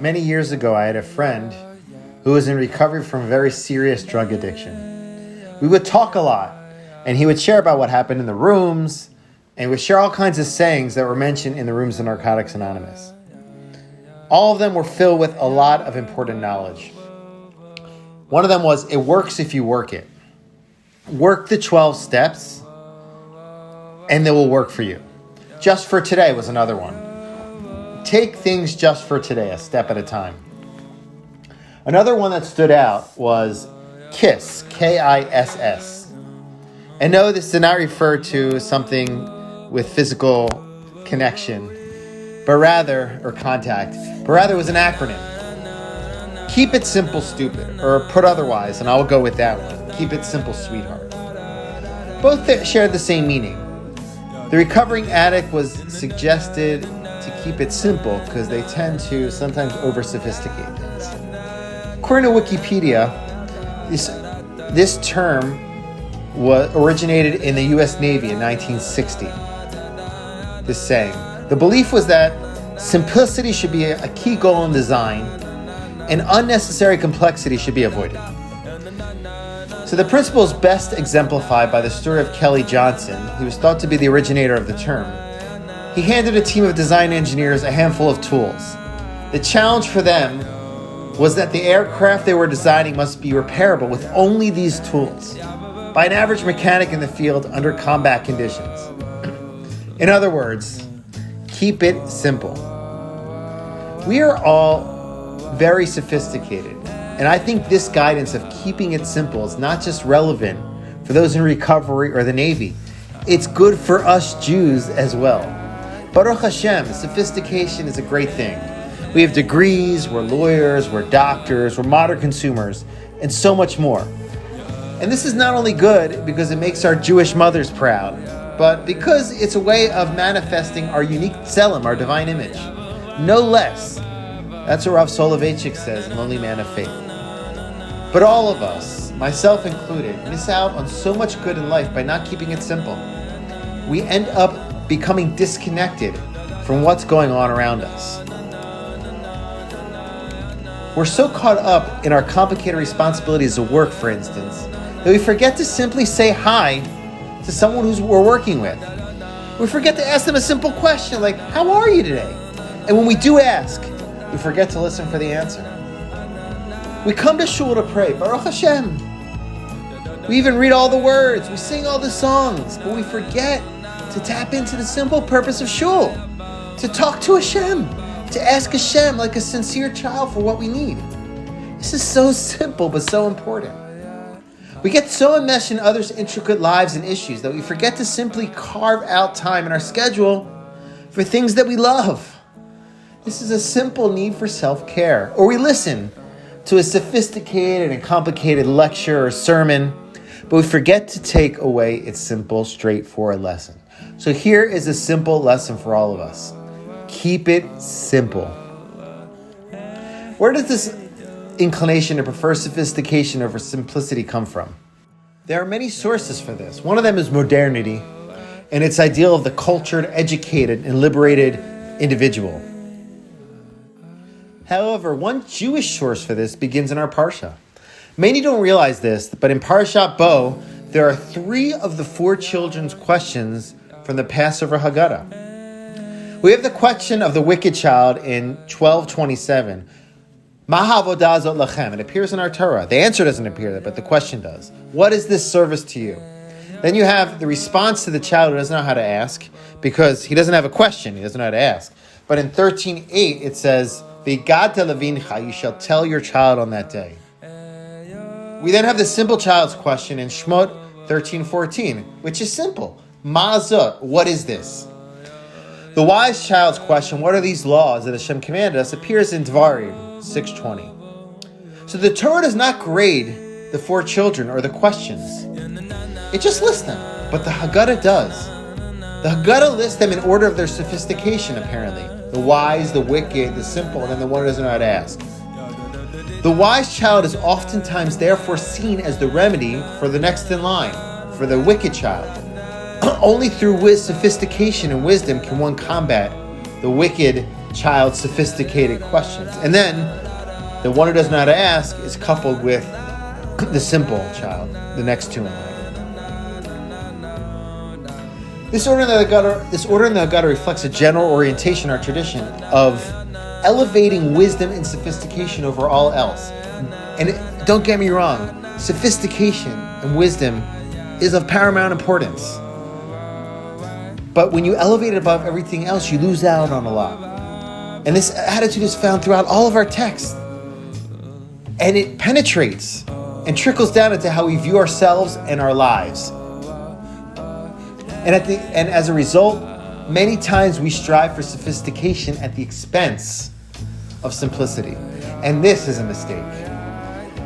Many years ago, I had a friend who was in recovery from a very serious drug addiction. We would talk a lot, and he would share about what happened in the rooms, and would share all kinds of sayings that were mentioned in the rooms of Narcotics Anonymous. All of them were filled with a lot of important knowledge. One of them was, it works if you work it. Work the 12 steps, and they will work for you. Just for today was another one. Take things just for today, a step at a time. Another one that stood out was KISS, K-I-S-S. And no, this did not refer to something with physical connection, or contact, but rather was an acronym. Keep it simple, stupid, or put otherwise, and I will go with that one. Keep it simple, sweetheart. Both shared the same meaning. The recovering addict was suggested to keep it simple because they tend to sometimes over-sophisticate things. According to Wikipedia, this term originated in the U.S. Navy in 1960. This saying. The belief was that simplicity should be a key goal in design and unnecessary complexity should be avoided. So the principle is best exemplified by the story of Kelly Johnson, who was thought to be the originator of the term. He handed a team of design engineers a handful of tools. The challenge for them was that the aircraft they were designing must be repairable with only these tools by an average mechanic in the field under combat conditions. In other words, keep it simple. We are all very sophisticated, and I think this guidance of keeping it simple is not just relevant for those in recovery or the Navy. It's good for us Jews as well. Baruch Hashem, sophistication is a great thing. We have degrees, we're lawyers, we're doctors, we're modern consumers, and so much more. And this is not only good because it makes our Jewish mothers proud, but because it's a way of manifesting our unique tselem, our divine image. No less. That's what Rav Soloveitchik says in Lonely Man of Faith. But all of us, myself included, miss out on so much good in life by not keeping it simple. We end up becoming disconnected from what's going on around us. We're so caught up in our complicated responsibilities at work, for instance, that we forget to simply say hi to someone we're working with. We forget to ask them a simple question like, how are you today? And when we do ask, we forget to listen for the answer. We come to shul to pray, Baruch Hashem. We even read all the words, we sing all the songs, but we forget to tap into the simple purpose of shul, to talk to Hashem, to ask Hashem like a sincere child for what we need. This is so simple, but so important. We get so enmeshed in others' intricate lives and issues that we forget to simply carve out time in our schedule for things that we love. This is a simple need for self-care. Or we listen to a sophisticated and complicated lecture or sermon, but we forget to take away its simple, straightforward lesson. So here is a simple lesson for all of us. Keep it simple. Where does this inclination to prefer sophistication over simplicity come from? There are many sources for this. One of them is modernity and its ideal of the cultured, educated, and liberated individual. However, one Jewish source for this begins in our Parsha. Many don't realize this, but in Parshat Bo, there are 3 of the 4 children's questions from the Passover Haggadah. We have the question of the wicked child in 12:27. Ma havodah zot lachem. It appears in our Torah. The answer doesn't appear there, but the question does. What is this service to you? Then you have the response to the child who doesn't know how to ask because he doesn't have a question. He doesn't know how to ask. But in 13:8, it says, V'gata levincha, you shall tell your child on that day. We then have the simple child's question in Shmot 13:14, which is simple. Ma zot, what is this? The wise child's question, what are these laws that Hashem commanded us, appears in Dvarim 6:20. So the Torah does not grade the 4 children or the questions. It just lists them, but the Haggadah does. The Haggadah lists them in order of their sophistication, apparently. The wise, the wicked, the simple, and then the one who doesn't know how to ask. The wise child is oftentimes therefore seen as the remedy for the next in line, for the wicked child. Only through sophistication and wisdom can one combat the wicked child's sophisticated questions. And then the one who doesn't know how to ask is coupled with the simple child, the next two in line. This order in the Haggadah reflects a general orientation in our tradition of elevating wisdom and sophistication over all else. And don't get me wrong, sophistication and wisdom is of paramount importance. But when you elevate it above everything else, you lose out on a lot. And this attitude is found throughout all of our texts. And it penetrates and trickles down into how we view ourselves and our lives. And as a result, many times we strive for sophistication at the expense of simplicity. And this is a mistake.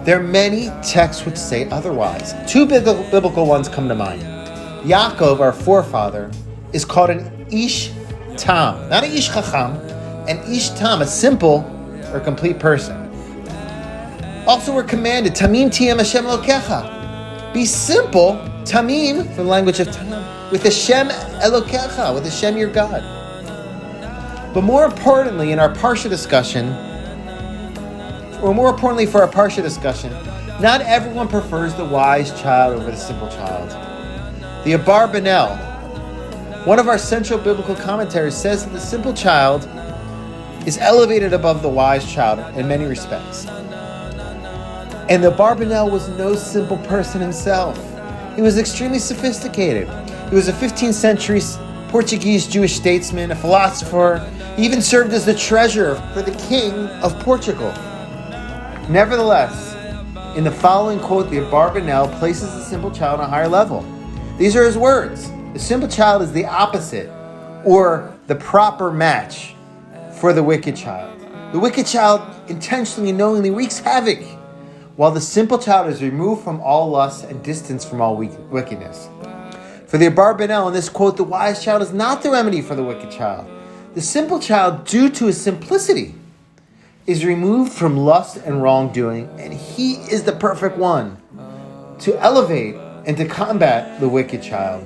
There are many texts which say otherwise. Two biblical ones come to mind. Yaakov, our forefather, is called an Ish Tam, not an Ish Chacham, an Ish Tam, a simple or complete person. Also, we're commanded, Tamim tiyem Hashem Elokecha. Be simple, Tamim, from the language of Tam, with Hashem Elokecha, with Hashem your God. But more importantly, for our Parsha discussion, not everyone prefers the wise child over the simple child. The Abarbanel, one of our central biblical commentaries, says that the simple child is elevated above the wise child in many respects. And the Abarbanel was no simple person himself. He was extremely sophisticated. He was a 15th century Portuguese Jewish statesman, a philosopher. He even served as the treasurer for the king of Portugal. Nevertheless, in the following quote, the Abarbanel places the simple child on a higher level. These are his words. The simple child is the opposite, or the proper match, for the wicked child. The wicked child intentionally and knowingly wreaks havoc, while the simple child is removed from all lust and distanced from all wickedness. For the Abarbanel, in this quote, the wise child is not the remedy for the wicked child. The simple child, due to his simplicity, is removed from lust and wrongdoing, and he is the perfect one to elevate and to combat the wicked child.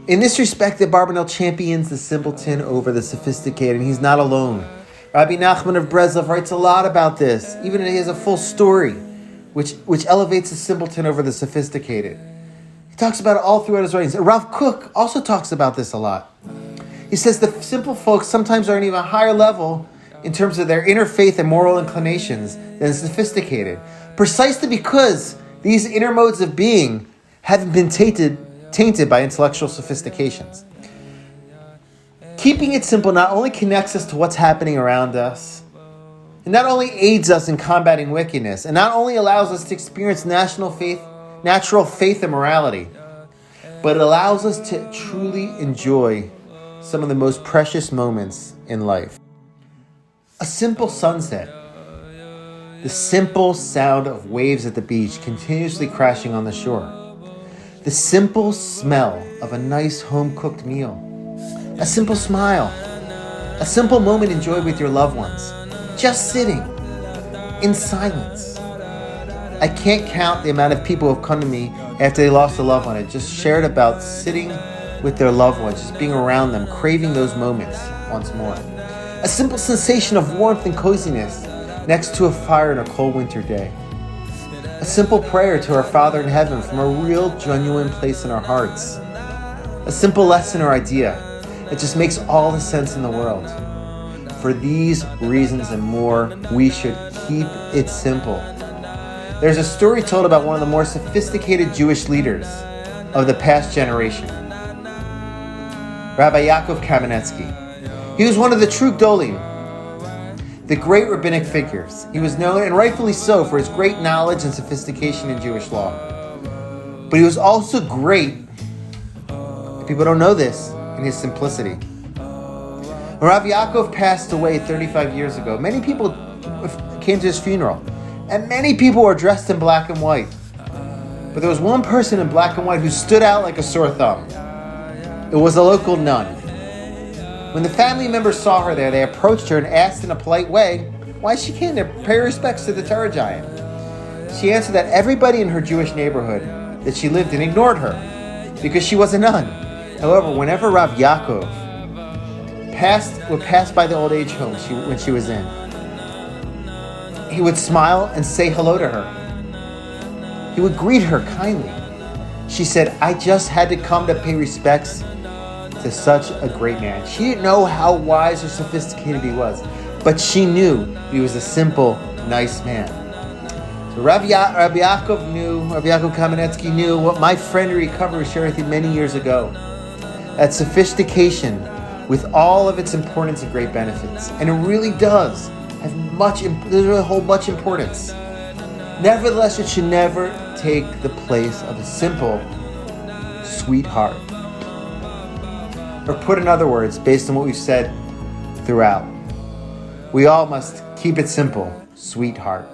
In this respect, the Abarbanel champions the simpleton over the sophisticated, and he's not alone. Rabbi Nachman of Breslov writes a lot about this. Even he has a full story which elevates the simpleton over the sophisticated. He talks about it all throughout his writings. Rav Kook also talks about this a lot. He says the simple folks sometimes are on an even higher level in terms of their inner faith and moral inclinations than the sophisticated, precisely because these inner modes of being haven't been tainted by intellectual sophistications. Keeping it simple not only connects us to what's happening around us, it not only aids us in combating wickedness, and not only allows us to experience natural faith and morality, but it allows us to truly enjoy some of the most precious moments in life. A simple sunset, the simple sound of waves at the beach continuously crashing on the shore, the simple smell of a nice home-cooked meal, a simple smile, a simple moment enjoyed with your loved ones, just sitting in silence. I can't count the amount of people who have come to me after they lost a loved one and just shared about sitting with their loved ones, just being around them, craving those moments once more. A simple sensation of warmth and coziness next to a fire in a cold winter day. A simple prayer to our Father in heaven from a real, genuine place in our hearts. A simple lesson or idea that just makes all the sense in the world. For these reasons and more, we should keep it simple. There's a story told about one of the more sophisticated Jewish leaders of the past generation, Rabbi Yaakov Kamenetsky. He was one of the true Gdolim, the great rabbinic figures. He was known, and rightfully so, for his great knowledge and sophistication in Jewish law. But he was also great, if people don't know this, in his simplicity. When Rav Yaakov passed away 35 years ago, many people came to his funeral, and many people were dressed in black and white. But there was one person in black and white who stood out like a sore thumb. It was a local nun. When the family members saw her there, they approached her and asked in a polite way why she came to pay respects to the Torah giant. She answered that everybody in her Jewish neighborhood that she lived in ignored her because she was a nun. However, whenever Rav Yaakov would pass by the old age home when she was in. He would smile and say hello to her. He would greet her kindly. She said, "I just had to come to pay respects to such a great man." She didn't know how wise or sophisticated he was, but she knew he was a simple, nice man. So Rabbi Yaakov Kamenetsky knew what my friend in recovery shared with you many years ago, that sophistication, with all of its importance and great benefits, and it really does have much importance. Nevertheless, it should never take the place of a simple, sweet heart. Or put in other words, based on what we've said throughout, we all must keep it simple, sweet heart.